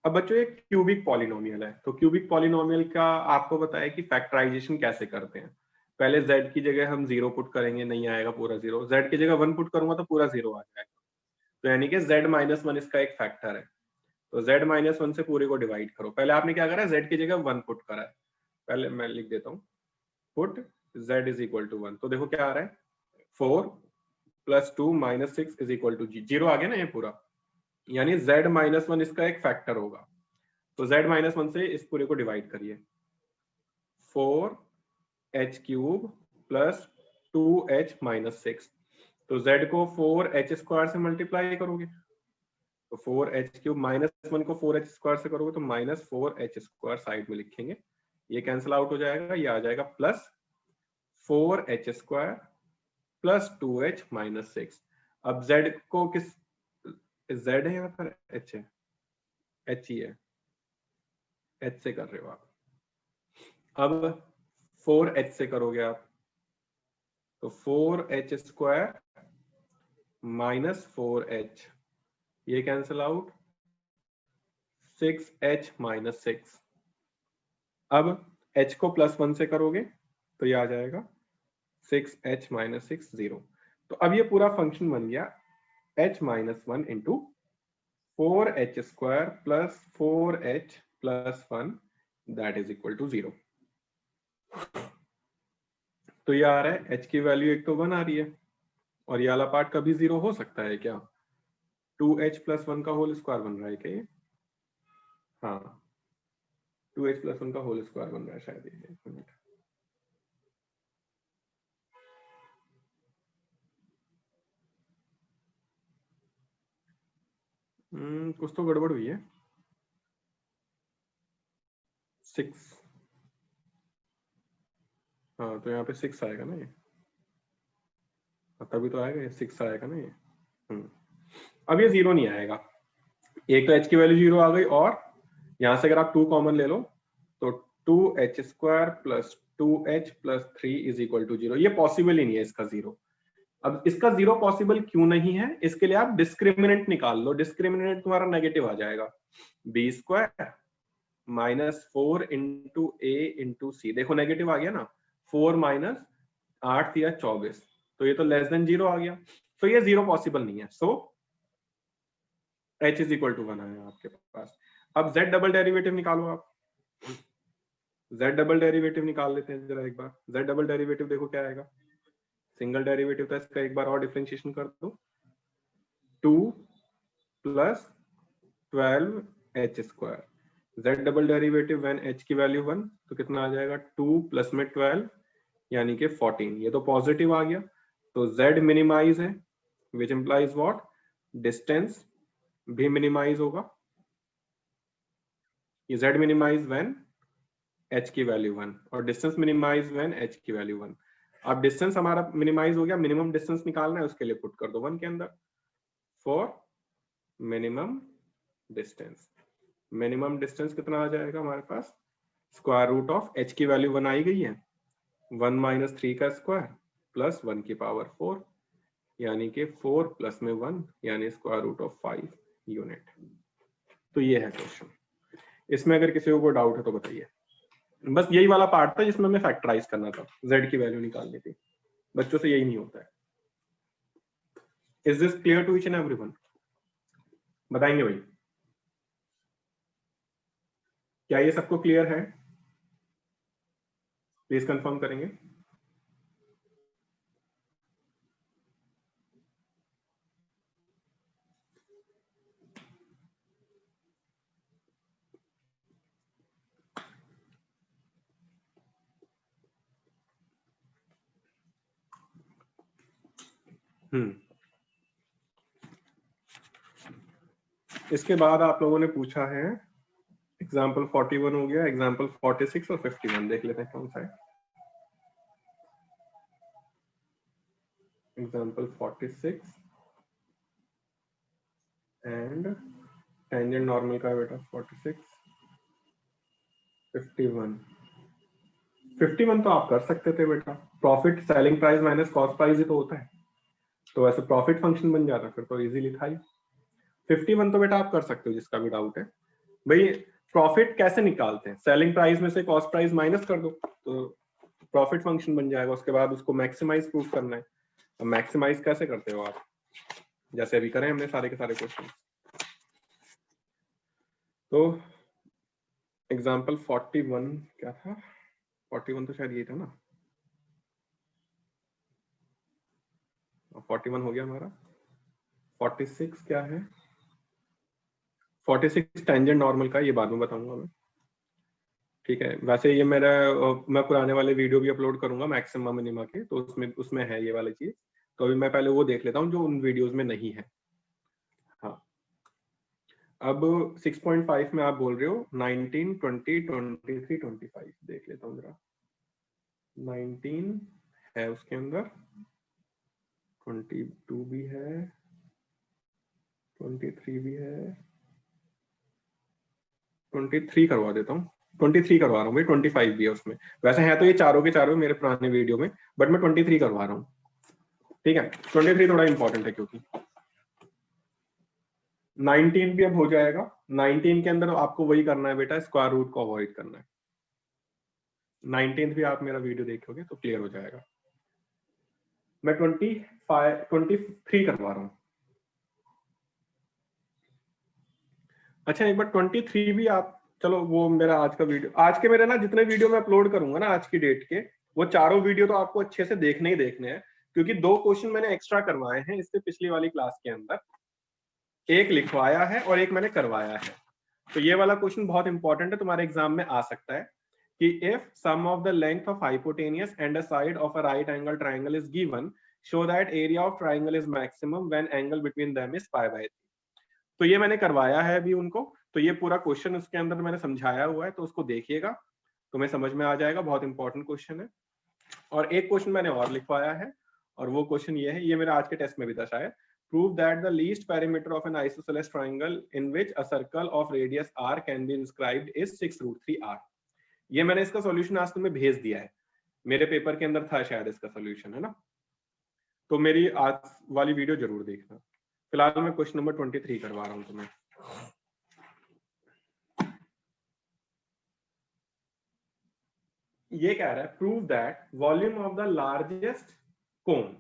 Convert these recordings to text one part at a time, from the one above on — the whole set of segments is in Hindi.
अब बच्चों ये क्यूबिक पॉलिनोमियल है, तो क्यूबिक पॉलिनोमियल का आपको पता है कि फैक्टराइजेशन कैसे करते हैं। पहले z की जगह हम 0 पुट करेंगे, नहीं आएगा पूरा 0, z की जगह 1 पुट करूंगा तो पूरा 0 आ जाएगा, तो यानी कि z माइनस 1 इसका एक फैक्टर है। तो z माइनस 1 से पूरे को डिवाइड करो। पहले आपने क्या करा है, z की जगह 1 पुट करा है, पहले मैं लिख देता हूँ, put z is equal to 1, तो देखो क्या आ रहा है, 4 plus 2 minus 6 is equal to 0 आ गया ना ये पूरा, यानी z माइनस 1 इसका एक फैक्टर होगा। तो z माइनस 1 से इस पूरे को डिवाइड करिए, 4h cube plus 2h minus 6, तो z को 4h स्क्वायर से मल्टीप्लाई करोगे तो 4h क्यूब माइनस 1 को 4h स्क्वायर से करोगे तो माइनस 4h स्क्वायर साइड में लिखेंगे, ये कैंसिल आउट हो जाएगा, ये आ जाएगा plus 4h square plus 2h minus 6। अब z को किस, z है यहाँ पर, h है, h ही है, h से कर रहे हो आप। अब 4h से करोगे आप तो 4h स्क्वायर माइनस 4h, ये कैंसिल आउट, 6h माइनस 6। अब h को प्लस 1 से करोगे तो ये आ जाएगा 6h माइनस 6 0। तो अब ये पूरा फंक्शन बन गया h minus 1 into 4h square plus 4h plus 1 that is equal to 0। तो ये आ रहा है h की वैल्यू एक तो 1 आ रही है, और ये वाला पार्ट कभी 0 हो सकता है क्या, 2h प्लस 1 का होल स्क्वायर बन रहा है क्या ये, हाँ 2h प्लस 1 का होल स्क्वायर बन रहा है शायद ये, एक मिनट, कुछ तो गड़बड़ हुई है, 6, हाँ तो यहाँ पे 6 आएगा ना ये, तभी तो आएगा ये 6 आएगा ना ये। अब ये 0 नहीं आएगा, एक तो h की वैल्यू 0 आ गई, और यहां से अगर आप 2 कॉमन ले लो तो 2h square plus 2h plus 3 is equal to 0, ये पॉसिबल ही नहीं है इसका 0। अब इसका 0 पॉसिबल क्यों नहीं है, इसके लिए आप डिस्क्रिमिनेंट निकाल लो, डिस्क्रिमिनेंट तुम्हारा नेगेटिव आ जाएगा, b square minus 4 into a into C, देखो नेगेटिव आ गया ना, 4 माइनस 8 या 24, तो ये तो लेस देन 0 आ गया, तो ये 0 पॉसिबल नहीं है, सो h इज इक्वल टू 1 आया आपके पास। अब z डबल डेरिवेटिव निकालो आप, z डबल डेरिवेटिव निकाल लेते हैं जरा एक बार। z डबल डेरिवेटिव देखो क्या आएगा, सिंगल डेरिवेटिव था इसका, एक बार और डिफरेंशिएशन कर दो, 2 plus 12h square, z double derivative when h की वैल्यू 1 तो कितना आ जाएगा, 2 प्लस में 12 यानी कि 14, ये तो पॉजिटिव आ गया, तो z मिनिमाइज है, विच इंप्लाइज व्हाट, डिस्टेंस भी मिनिमाइज होगा, ये z मिनिमाइज व्हेन h की वैल्यू 1 और डिस्टेंस मिनिमाइज व्हेन h की वैल्यू 1। अब डिस्टेंस हमारा मिनिमाइज हो गया, मिनिमम डिस्टेंस निकालना है, उसके लिए पुट कर दो 1 के अंदर, for minimum distance, minimum distance कितना आ जाएगा हमारे पास, स्क्वायर रूट ऑफ h की वैल्यू 1 आई गई है, 1 माइनस 3 का स्क्वायर प्लस 1 की पावर 4, यानी कि 4 प्लस में 1 यानी स्क्वायर रूट ऑफ 5 यूनिट। तो ये है क्वेश्चन, इसमें अगर किसी को डाउट है तो बताइए। बस यही वाला पार्ट था जिसमें हमें फैक्टराइज करना था, z की वैल्यू निकालनी थी, बच्चों से यही नहीं होता है। Is this clear to each and everyone, बताएंगे भाई, क्या ये सबको क्लियर है, प्लीज कंफर्म करेंगे। इसके बाद आप लोगों ने पूछा है एग्जाम्पल 41 हो गया, एग्जाम्पल 46 और 51 देख लेते हैं कौन सा है। एग्जाम्पल 46 एंड टेंजेंट नॉर्मल का है बेटा 46, 51 तो आप कर सकते थे बेटा, profit selling price minus cost price ही तो होता है, तो ऐसे प्रॉफिट फंक्शन बन जाता फिर तो इजीली था ही। 51 तो बेटा आप कर सकते हो जिसका भी डाउट है, भाई प्रॉफिट कैसे निकालते हैं, सेलिंग प्राइस में से कॉस्ट प्राइस माइनस कर दो तो प्रॉफिट फंक्शन बन जाएगा। उसके बाद उसको मैक्सिमाइज प्रूफ करना है। अब मैक्सिमाइज कैसे करते हो आप, जैसे अभी करें हमने सारे के सारे क्वेश्चन। तो एग्जांपल 41 क्या था, 41 तो शायद ये था ना, 41 हो गया हमारा। 46 क्या है, 46 टेंजेंट नॉर्मल का, ये बाद में बताऊंगा मैं, ठीक है। वैसे ये मेरा मैं पुराने वाले वीडियो भी अपलोड करूंगा मैक्सिमम मिनिमा के, तो उसमें है ये वाली चीज। तो अभी मैं पहले वो देख लेता हूँ जो उन वीडियोस में नहीं है। हाँ, अब 6.5 में आप बोल रहे हो 19, 20, 23, 25, देख लेता हूँ जरा। 19 है उसके अंदर, 22 भी है, 23 भी है, 23 करवा देता हूँ, 23 करवा रहा हूँ भाई, 25 भी है उसमें। वैसे है तो ये चारों के चारों मेरे पुराने वीडियो में, बट मैं 23 करवा रहा हूँ, ठीक है। 23 थोड़ा इंपॉर्टेंट है क्योंकि 19 भी अब हो जाएगा। 19 के अंदर आपको वही करना है बेटा, स्क्वायर रूट को अवॉइड करना है। 19 भी आप मेरा वीडियो देखोगे तो क्लियर हो जाएगा। मैं 23 करवा रहा हूँ। अच्छा एक बार 23 भी आप, चलो वो मेरा आज का वीडियो, आज के मेरे ना जितने वीडियो मैं अपलोड करूंगा ना आज की डेट के, वो चारों वीडियो तो आपको अच्छे से देखने ही देखने हैं, क्योंकि 2 क्वेश्चन मैंने एक्स्ट्रा करवाए हैं इससे पिछली वाली क्लास के अंदर, एक लिखवाया है और एक मैंने करवाया है। तो ये वाला क्वेश्चन बहुत इंपॉर्टेंट है, तुम्हारे एग्जाम में आ सकता है कि if sum of the length of hypotenuse and a side of a right angle triangle is given, show that area of triangle is maximum when angle between them is π/3। तो ये मैंने करवाया है अभी उनको, तो ये पूरा क्वेश्चन उसके अंदर मैंने समझाया हुआ है, तो उसको देखिएगा तुम्हें समझ में आ जाएगा, बहुत इंपॉर्टेंट क्वेश्चन है। और एक क्वेश्चन मैंने और लिखवाया है, और वो क्वेश्चन ये है, ये मेरा आज के टेस्ट में भी था शायद, prove that the least perimeter of an isosceles triangle in which a circle of radius r can be inscribed is 6√3r। ये मैंने इसका सॉल्यूशन आज तुम्हें भेज दिया है, मेरे पेपर के अंदर था शायद इसका सॉल्यूशन, है ना। तो मेरी आज वाली वीडियो जरूर देखना। फिलहाल मैं क्वेश्चन नंबर 23 करवा रहा हूं तुम्हें। ये कह रहा है prove that volume of the largest cone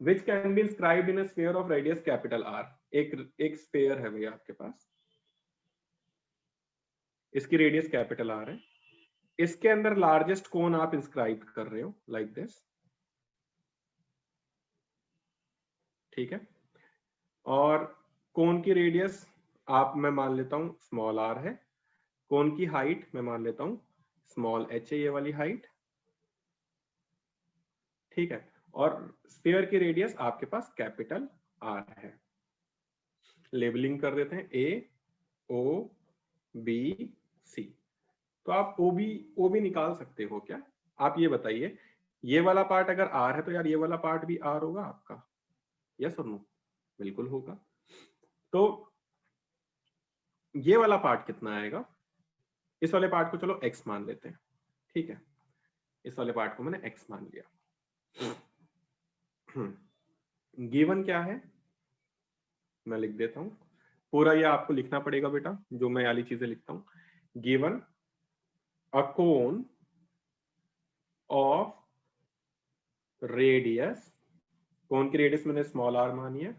which can be inscribed in a sphere of radius capital R। एक स्फीयर है भैया आपके पास, इसकी रेडियस कैपिटल R है, इसके अंदर लार्जेस्ट कोन आप इंस्क्राइब कर रहे हो लाइक दिस, ठीक है। और कोन की रेडियस आप, मैं मान लेता हूं स्मॉल r है, कोन की हाइट मैं मान लेता हूं स्मॉल h है, ये वाली हाइट, ठीक है। और स्फीयर की रेडियस आपके पास कैपिटल R है। लेबलिंग कर देते हैं A O B C। तो आप ओ भी निकाल सकते हो क्या, आप ये बताइए। ये वाला पार्ट अगर R है तो यार ये वाला पार्ट भी R होगा आपका, यस और नो? बिल्कुल होगा। तो ये वाला पार्ट कितना आएगा, इस वाले पार्ट को चलो x मान लेते हैं, ठीक है। इस वाले पार्ट को मैंने x मान लिया। गिवन क्या है मैं लिख देता हूं, पूरा ये आपको लिखना पड़ेगा बेटा, जो मैं वाली चीजें लिखता हूं। Given a cone of radius, cone की रेडियस मैंने स्मॉल r मानी है,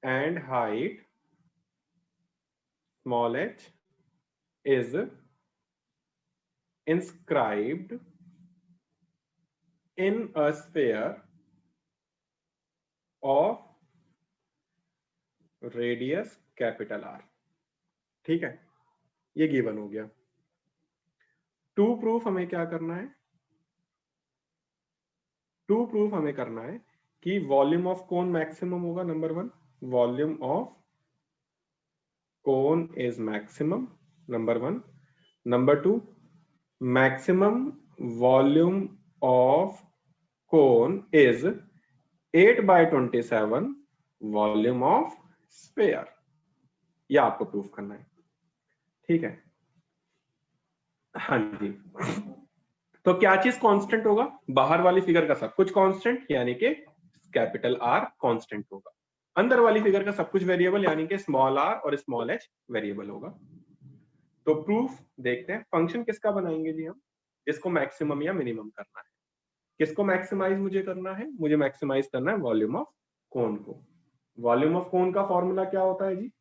and height small h is inscribed in a sphere of radius capital R, ठीक है। ये गिवन हो गया। टू प्रूफ हमें क्या करना है, टू प्रूफ हमें करना है कि वॉल्यूम ऑफ कोन मैक्सिमम होगा, number 1, volume of cone is maximum, number 1। Number 2, maximum volume of cone is 8/27 volume of sphere. ये आपको प्रूफ करना है, ठीक है। हाँ जी। तो क्या चीज कांस्टेंट होगा, बाहर वाली फिगर का सब कुछ कांस्टेंट, यानी कि कैपिटल R कांस्टेंट होगा, अंदर वाली फिगर का सब कुछ वेरिएबल यानी कि स्मॉल r और स्मॉल h वेरिएबल होगा। तो प्रूफ देखते हैं, फंक्शन किसका बनाएंगे जी हम, जिसको मैक्सिमम या मिनिमम करना है। किसको मैक्सिमाइज मुझे करना है, मुझे मैक्सिमाइज करना है वॉल्यूम ऑफ कोन को। वॉल्यूम ऑफ कोन का फॉर्मूला क्या होता है जी,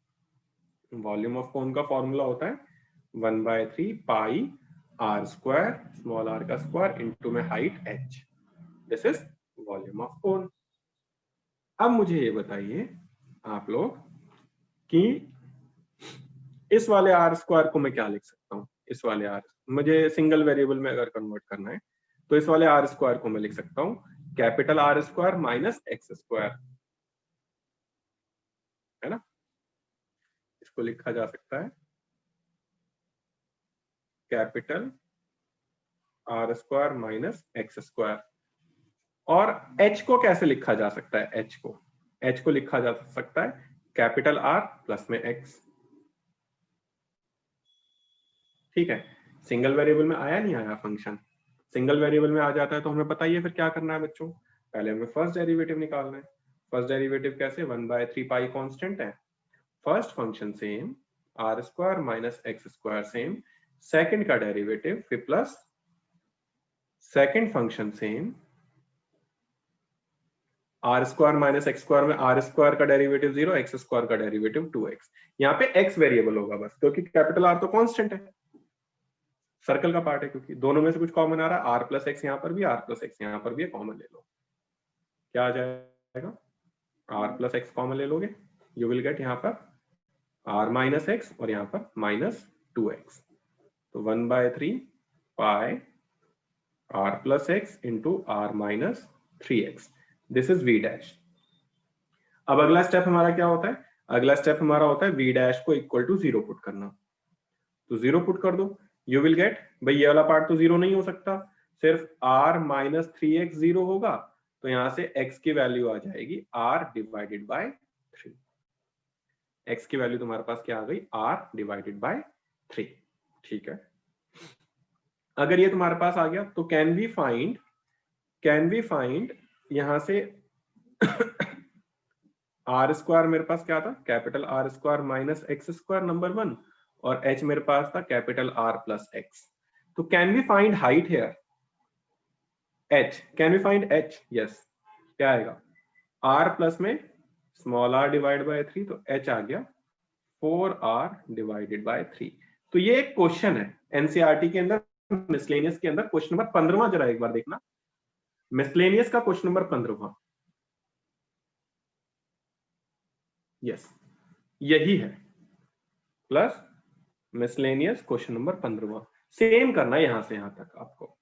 वॉल्यूम ऑफ कोन का फॉर्मूला होता है 1/3 pi r square, small r का स्क्वायर इनटू में height h, this is volume of कोन। अब मुझे ये बताइए आप लोग कि इस वाले r स्क्वायर को मैं क्या लिख सकता हूँ, इस वाले r, मुझे सिंगल वेरिएबल में अगर कन्वर्ट करना है तो इस वाले r स्क्वायर को मैं लिख सकता हूँ capital R square minus x square, है ना। इसको लिखा जा सकता है capital R square minus x square. और h को कैसे लिखा जा सकता है, h को लिखा जा सकता है कैपिटल R प्लस में x, ठीक है। सिंगल वेरिएबल में आया नहीं आया फंक्शन, सिंगल वेरिएबल में आ जाता है तो हमें पता ही है फिर क्या करना है बच्चों, पहले हमें फर्स्ट डेरिवेटिव निकालना है। फर्स्ट डेरिवेटिव कैसे, 1/3 पाई कांस्टेंट है, first function same r square minus x square same, second का डेरिवेटिव फिर plus second function same r square minus x square में r स्क्वायर का डेरिवेटिव 0, x स्क्वायर का डेरिवेटिव 2x। यहाँ पे x वेरिएबल होगा बस, क्योंकि कैपिटल R तो कांस्टेंट है, सर्कल का पार्ट है, क्योंकि दोनों में से कुछ कॉमन आ रहा है, r प्लस एक्स यहाँ पर भी, r प्लस एक्स यहाँ पर भी है, कॉमन ले लो, क्या आ जाएगा, r प्लस एक्स कॉमन ले लोगे, यू विल गेट यहाँ पर r माइनस एक्स और यहाँ पर माइनस 2x, तो 1/3 pi r plus x into r minus 3x, this is v dash. अब अगला स्टेप हमारा क्या होता है, अगला स्टेप हमारा होता है v डैश को इक्वल टू 0 पुट करना, तो 0 पुट कर दो, यू विल गेट, भाई ये वाला पार्ट तो 0 नहीं हो सकता, सिर्फ r माइनस 3x 0 होगा, तो यहां से x की वैल्यू आ जाएगी r डिवाइडेड बाय 3, x की वैल्यू तुम्हारे पास क्या आ गई, r डिवाइडेड बाय 3, ठीक है। अगर ये तुम्हारे पास आ गया तो कैन वी फाइंड यहां से r स्क्वायर मेरे पास क्या था, capital R square minus x square number 1, और h मेरे पास था कैपिटल R प्लस x, तो can we find height here, h, can we find h, yes, क्या आएगा, r प्लस में स्मॉल r डिवाइड बाय 3, तो h आ गया 4r डिवाइडेड बाय 3। तो ये एक क्वेश्चन है एनसीईआरटी के अंदर, मिसलेनियस के अंदर, क्वेश्चन नंबर 15, जरा एक बार देखना, मिसलेनियस का क्वेश्चन नंबर 15, यस यही है, plus miscellaneous question number 15, same करना है यहां से यहां तक आपको,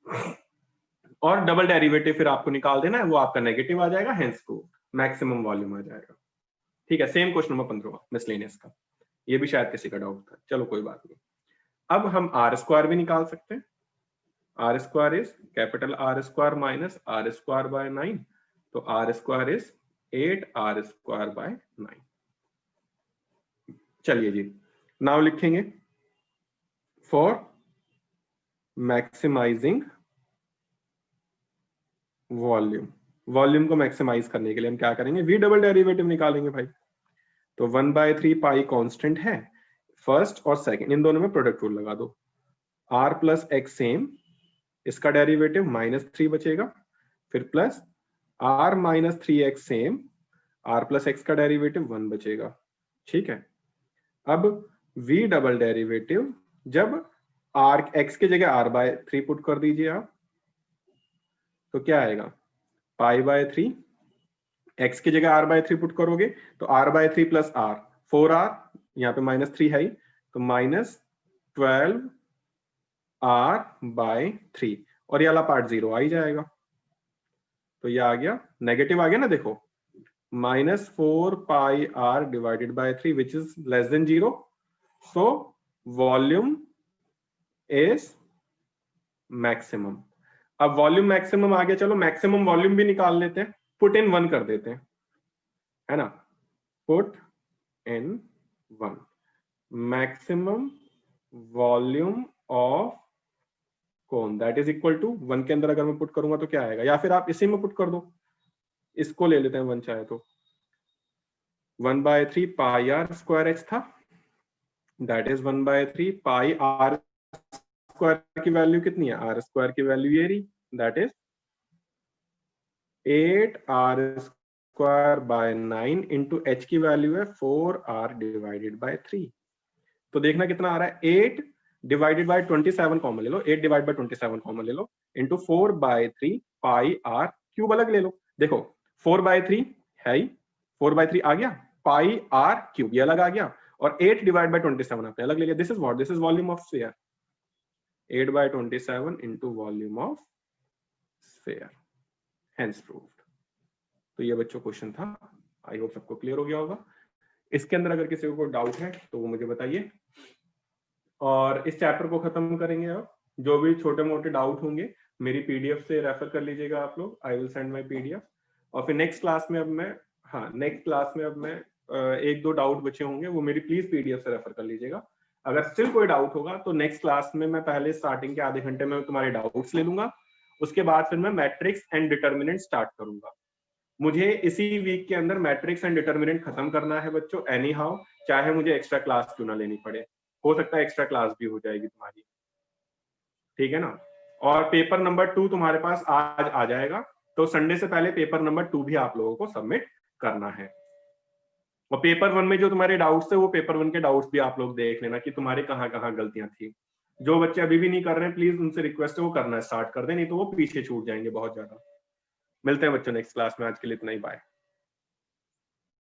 और डबल डेरिवेटिव फिर आपको निकाल देना है, वो आपका नेगेटिव आ जाएगा, हेंस को मैक्सिमम वॉल्यूम आ जाएगा, ठीक है। सेम क्वेश्चन नंबर 15 मिसलेनियस का, ये भी शायद किसी का डाउट था, चलो कोई बात नहीं। अब हम r स्क्वायर भी निकाल सकते हैं, r square is capital R square minus r square by 9, तो r square is 8r square by 9। चलिए जी, नाउ लिखेंगे फॉर मैक्सिमाइजिंग वॉल्यूम, वॉल्यूम को मैक्सिमाइज करने के लिए हम क्या करेंगे, v डबल डेरिवेटिव निकालेंगे भाई, तो 1/3 पाई कांस्टेंट है, फर्स्ट और सेकंड इन दोनों में प्रोडक्ट रूल लगा दो, r प्लस एक्स सेम, इसका डेरिवेटिव -3 बचेगा, फिर plus r minus 3x same, r plus x का डेरिवेटिव 1 बचेगा, ठीक है। अब v डबल डेरिवेटिव, जब r x की जगह r/3 पुट कर दीजिए आप, तो क्या आएगा, π/3, x की जगह r/3 पुट करोगे तो r/3 प्लस r, 4r, यहाँ पे -3 है ही, तो -12r/3, और ये वाला पार्ट 0 आ ही जाएगा, तो ये आ गया, नेगेटिव आ गया ना, देखो -4πr divided by 3 which is less than 0, so volume is maximum. अब वॉल्यूम मैक्सिमम आ गया, चलो मैक्सिमम वॉल्यूम भी निकाल लेते हैं, पुट इन 1 कर देते हैं, है ना, put in 1, maximum volume of cone that is equal to 1 के अंदर अगर मैं पुट करूंगा तो क्या आएगा, या फिर आप इसी में पुट कर दो, इसको ले लेते हैं 1 चाहे तो, 1/3 पाई r स्क्वायर x था, that is 1/3 pi R square की वैल्यू कितनी है, आर स्क्वायर की वैल्यू ये रही, that is 8r square by 9 into H की वैल्यू है 4r डिवाइडेड बाय 3। तो देखना कितना आ रहा है, 8 डिवाइडेड बाय 27 कॉमन ले लो, 8 डिवाइड बाय 27 कॉमन ले लो इंटू 4/3 पाई आर क्यूब अलग ले लो। देखो 4/3 है ही, 4/3 आ गया, पाई आर क्यूब ये अलग आ गया, और 8 डिवाइड बाय 27 आपने अलग ले लिया। This is what, this is volume of sphere, 8/27 into volume of sphere, hence proved. तो ये बच्चों क्वेश्चन था, आई होप सबको क्लियर हो गया होगा। इसके अंदर अगर किसी को कोई डाउट है तो वो मुझे बताइए, और इस चैप्टर को खत्म करेंगे। अब जो भी छोटे मोटे डाउट होंगे मेरी पीडीएफ से रेफर कर लीजिएगा आप लोग, I will send my PDF. और फिर नेक्स्ट क्लास में अब मैं, हाँ नेक्स्ट क्लास में अब मैं एक दो डाउट बचे होंगे वो मेरी प्लीज पीडीएफ से रेफर कर लीजिएगा। अगर स्टिल कोई डाउट होगा तो नेक्स्ट क्लास में मैं पहले स्टार्टिंग के आधे घंटे में तुम्हारे डाउट्स ले लूंगा, उसके बाद फिर मैं मैट्रिक्स एंड डिटर्मिनेंट स्टार्ट करूंगा। मुझे इसी वीक के अंदर मैट्रिक्स एंड डिटर्मिनेंट खत्म करना है बच्चों, एनी हाउ, चाहे मुझे एक्स्ट्रा क्लास क्यों ना लेनी पड़े, हो सकता है एक्स्ट्रा क्लास भी हो जाएगी तुम्हारी, ठीक है ना। और पेपर नंबर 2 तुम्हारे पास आज आ जाएगा, तो संडे से पहले पेपर नंबर 2 भी आप लोगों को सबमिट करना है। और पेपर 1 में जो तुम्हारे डाउट्स थे वो पेपर 1 के डाउट्स भी आप लोग देख लेना कि तुम्हारे कहाँ कहाँ गलतियां थी। जो बच्चे अभी भी नहीं कर रहे हैं प्लीज उनसे रिक्वेस्ट है वो करना स्टार्ट कर दें, नहीं तो वो पीछे छूट जाएंगे बहुत ज्यादा। मिलते हैं बच्चों नेक्स्ट क्लास में, आज के लिए इतना ही, बाय।